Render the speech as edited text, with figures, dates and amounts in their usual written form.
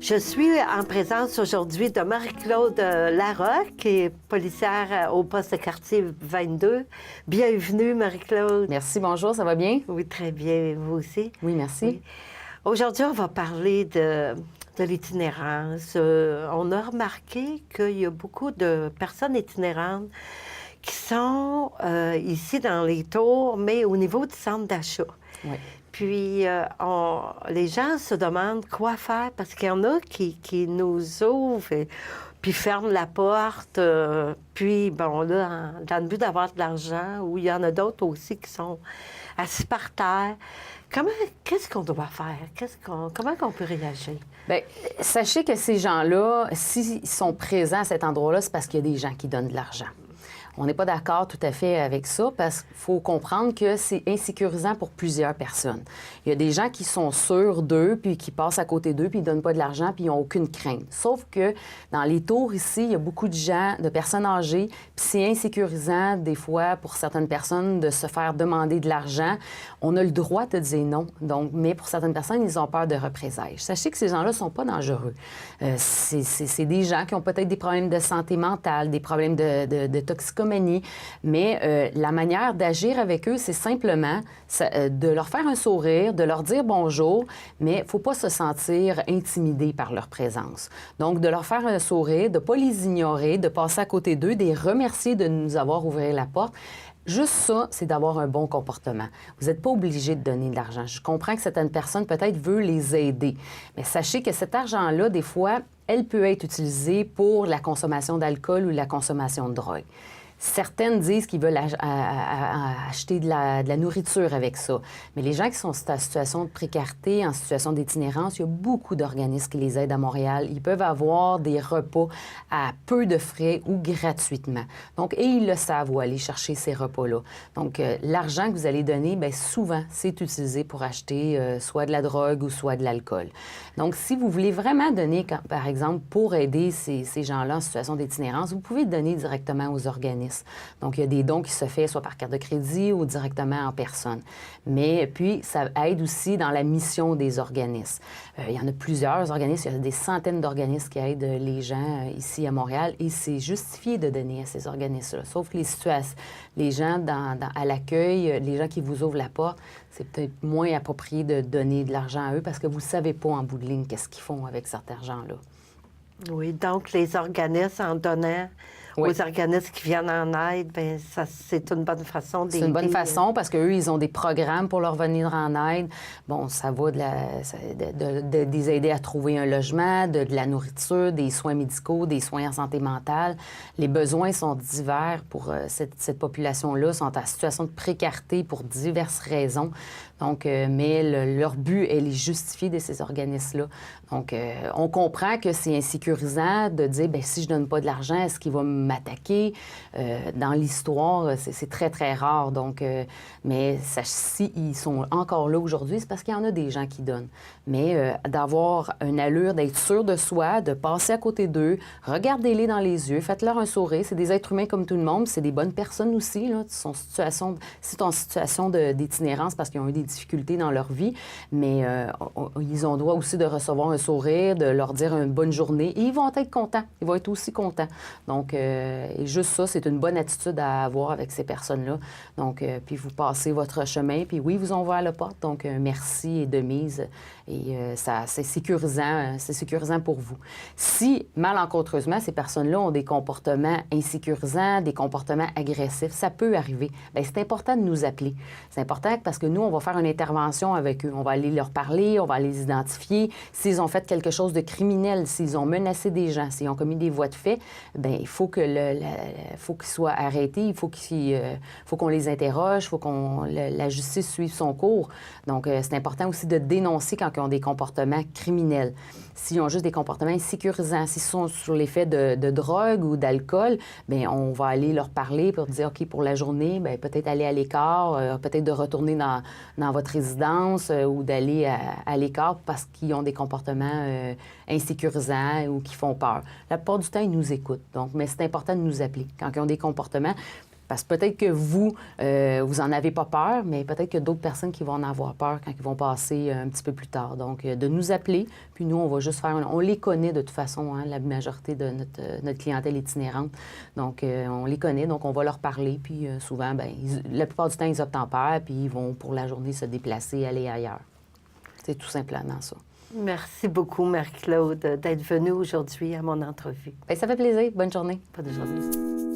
Je suis en présence aujourd'hui de Marie-Claude Larocque, qui est policière au poste de quartier 22. Bienvenue, Marie-Claude. Merci, bonjour, ça va bien? Oui, très bien. Vous aussi? Oui, merci. Oui. Aujourd'hui, on va parler de l'itinérance. On a remarqué qu'il y a beaucoup de personnes itinérantes qui sont ici dans les tours, mais au niveau du centre d'achat. Oui. Puis, les gens se demandent quoi faire parce qu'il y en a qui nous ouvrent puis ferment la porte. Puis, bon, là, dans le but d'avoir de l'argent, ou il y en a d'autres aussi qui sont assis par terre. Qu'est-ce qu'on doit faire? Comment on peut réagir? Bien, sachez que ces gens-là, s'ils sont présents à cet endroit-là, c'est parce qu'il y a des gens qui donnent de l'argent. On n'est pas d'accord tout à fait avec ça parce qu'il faut comprendre que c'est insécurisant pour plusieurs personnes. Il y a des gens qui sont sûrs d'eux, puis qui passent à côté d'eux, puis ils ne donnent pas de l'argent, puis ils n'ont aucune crainte. Sauf que dans les tours ici, il y a beaucoup de gens, de personnes âgées, puis c'est insécurisant des fois pour certaines personnes de se faire demander de l'argent. On a le droit de dire non, donc, mais pour certaines personnes, ils ont peur de représailles. Sachez que ces gens-là ne sont pas dangereux. C'est des gens qui ont peut-être des problèmes de santé mentale, des problèmes de toxicomanie, mais la manière d'agir avec eux, c'est simplement de leur faire un sourire, de leur dire bonjour, mais il ne faut pas se sentir intimidé par leur présence. Donc, de leur faire un sourire, de ne pas les ignorer, de passer à côté d'eux, de les remercier de nous avoir ouvert la porte. Juste ça, c'est d'avoir un bon comportement. Vous n'êtes pas obligé de donner de l'argent. Je comprends que certaines personnes, peut-être, veulent les aider. Mais sachez que cet argent-là, des fois, elle peut être utilisée pour la consommation d'alcool ou la consommation de drogue. Certaines disent qu'ils veulent acheter de la nourriture avec ça. Mais les gens qui sont en situation de précarité, en situation d'itinérance, il y a beaucoup d'organismes qui les aident à Montréal. Ils peuvent avoir des repas à peu de frais ou gratuitement. Donc, et ils le savent où aller chercher ces repas-là. Donc, l'argent que vous allez donner, bien, souvent, c'est utilisé pour acheter soit de la drogue ou soit de l'alcool. Donc, si vous voulez vraiment donner, par exemple, pour aider ces gens-là en situation d'itinérance, vous pouvez donner directement aux organismes. Donc, il y a des dons qui se font soit par carte de crédit ou directement en personne. Mais puis, ça aide aussi dans la mission des organismes. Il y en a plusieurs organismes, il y a des centaines d'organismes qui aident les gens ici à Montréal et c'est justifié de donner à ces organismes-là. Sauf que les gens à l'accueil, les gens qui vous ouvrent la porte, c'est peut-être moins approprié de donner de l'argent à eux parce que vous ne savez pas en bout de ligne qu'est-ce qu'ils font avec cet argent-là. Oui, donc les organismes en donnant aux organismes qui viennent en aide, bien, ça, c'est une bonne façon d'aider. C'est une bonne façon parce qu'eux, ils ont des programmes pour leur venir en aide. Bon, ça va de les aider à trouver un logement, de la nourriture, des soins médicaux, des soins en santé mentale. Les besoins sont divers pour cette population-là, sont en situation de précarité pour diverses raisons. Donc, mais leur but, elle est justifiée de ces organismes-là. Donc, on comprend que c'est insécurisant de dire, bien, si je donne pas de l'argent, est-ce qu'il va m'attaquer? Dans l'histoire, c'est très, très rare. Donc, mais s'ils sont encore là aujourd'hui, c'est parce qu'il y en a des gens qui donnent. Mais d'avoir une allure, d'être sûr de soi, de passer à côté d'eux, regardez-les dans les yeux, faites-leur un sourire. C'est des êtres humains comme tout le monde, c'est des bonnes personnes aussi. Là. C'est en situation d'itinérance parce qu'ils ont eu des difficultés dans leur vie, mais ils ont droit aussi de recevoir un sourire, de leur dire une bonne journée, et ils vont être contents. Ils vont être aussi contents. Donc, et juste ça, c'est une bonne attitude à avoir avec ces personnes-là. Donc, puis vous passez votre chemin, puis oui, vous envoie à la porte. Donc, merci et de mise. Et ça, c'est sécurisant pour vous. Si, malencontreusement, ces personnes-là ont des comportements insécurisants, des comportements agressifs, ça peut arriver. Bien, c'est important de nous appeler. C'est important parce que nous, on va faire une intervention avec eux. On va aller leur parler, on va les identifier. S'ils ont fait quelque chose de criminel, s'ils ont menacé des gens, s'ils ont commis des voies de fait, bien, il faut qu'ils soient arrêtés, il faut qu'on les interroge, il faut que la justice suive son cours. Donc, c'est important aussi de dénoncer quand ils ont des comportements criminels. S'ils ont juste des comportements insécurisants, s'ils sont sur l'effet de drogue ou d'alcool, bien, on va aller leur parler pour dire, OK, pour la journée, bien, peut-être aller à l'écart, peut-être de retourner dans votre résidence ou d'aller à l'écart parce qu'ils ont des comportements insécurisants ou qui font peur. La plupart du temps, ils nous écoutent. Donc, mais c'est important de nous appeler quand ils ont des comportements Parce que peut-être que vous, vous en avez pas peur, mais peut-être qu'il y a d'autres personnes qui vont en avoir peur quand ils vont passer un petit peu plus tard. Donc, de nous appeler, puis nous, on va juste faire... On les connaît de toute façon, hein, la majorité de notre clientèle itinérante. Donc, on les connaît, donc on va leur parler, puis souvent, bien, la plupart du temps, ils obtempèrent, puis ils vont pour la journée se déplacer, aller ailleurs. C'est tout simplement ça. Merci beaucoup, Marie-Claude, d'être venue aujourd'hui à mon entrevue. Bien, ça fait plaisir. Bonne journée. Bonne journée.